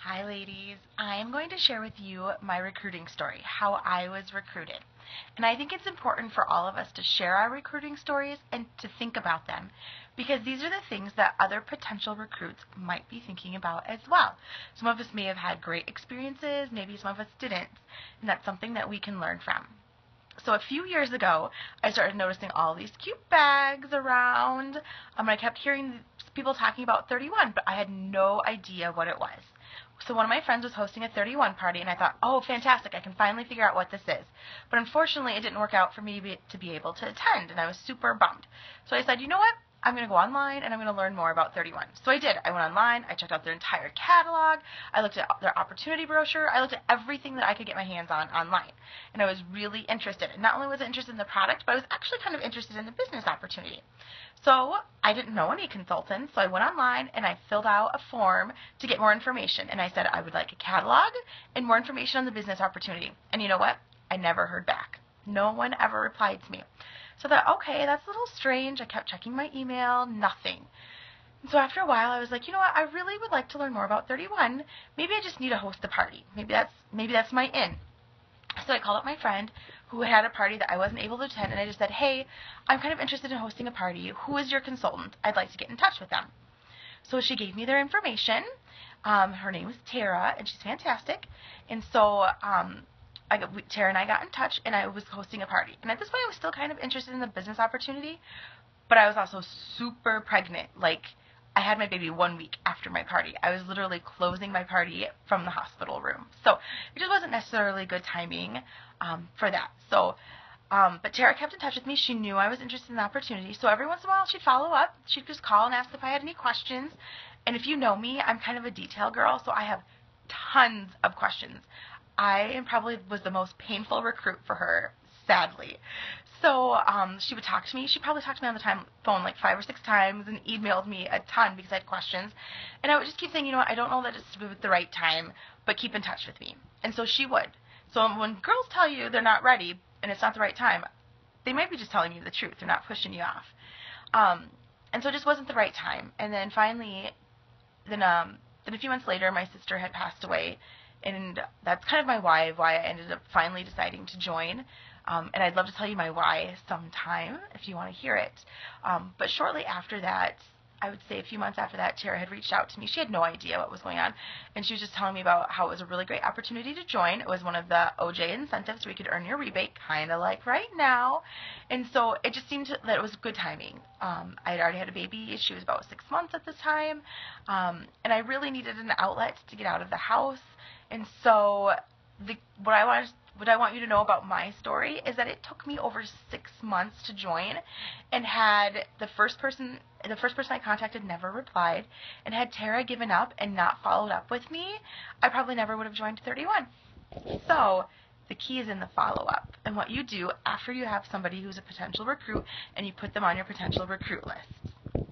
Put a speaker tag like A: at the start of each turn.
A: Hi ladies, I'm going to share with you my recruiting story, how I was recruited. And I think it's important for all of us to share our recruiting stories and to think about them because these are the things that other potential recruits might be thinking about as well. Some of us may have had great experiences, maybe some of us didn't, and that's something that we can learn from. So a few years ago, I started noticing all these cute bags around. I kept hearing people talking about 31, but I had no idea what it was. So one of my friends was hosting a 31 party, and I thought, oh, fantastic, I can finally figure out what this is. But unfortunately, it didn't work out for me to be able to attend, and I was super bummed. So I said, you know what? I'm going to go online and I'm going to learn more about 31. So I did. I went online. I checked out their entire catalog. I looked at their opportunity brochure. I looked at everything that I could get my hands on online. And I was really interested. And not only was I interested in the product, but I was actually kind of interested in the business opportunity. So I didn't know any consultants, so I went online and I filled out a form to get more information. And I said I would like a catalog and more information on the business opportunity. And you know what? I never heard back. No one ever replied to me. So I thought, okay, that's a little strange. I kept checking my email, nothing. And so after a while, I was like, you know what? I really would like to learn more about 31. Maybe I just need to host a party. Maybe that's my in. So I called up my friend who had a party that I wasn't able to attend, and I just said, hey, I'm kind of interested in hosting a party. Who is your consultant? I'd like to get in touch with them. So she gave me their information. Her name is Tara, and she's fantastic. And so Tara and I got in touch, and I was hosting a party. And at this point, I was still kind of interested in the business opportunity, but I was also super pregnant. Like, I had my baby 1 week after my party. I was literally closing my party from the hospital room. So it just wasn't necessarily good timing for that. So, but Tara kept in touch with me. She knew I was interested in the opportunity. So every once in a while, she'd follow up. She'd just call and ask if I had any questions. And if you know me, I'm kind of a detail girl, so I have tons of questions. I probably was the most painful recruit for her, sadly. So she would talk to me. She probably talked to me on the phone like 5 or 6 times and emailed me a ton because I had questions. And I would just keep saying, you know what, I don't know that it's the right time, but keep in touch with me. And so she would. So when girls tell you they're not ready and it's not the right time, they might be just telling you the truth. They're not pushing you off. And so it just wasn't the right time. And then finally, then a few months later, my sister had passed away. And that's kind of my why I ended up finally deciding to join. And I'd love to tell you my why sometime if you want to hear it. But shortly after that, I would say a few months after that, Tara had reached out to me. She had no idea what was going on. And she was just telling me about how it was a really great opportunity to join. It was one of the OJ incentives where you could earn your rebate, kind of like right now. And so it just seemed that it was good timing. I had already had a baby. She was about 6 months at the time. And I really needed an outlet to get out of the house. And so what I want you to know about my story is that it took me over 6 months to join, and had the first person I contacted never replied, and had Tara given up and not followed up with me, I probably never would have joined 31. So the key is in the follow-up and what you do after you have somebody who's a potential recruit and you put them on your potential recruit list.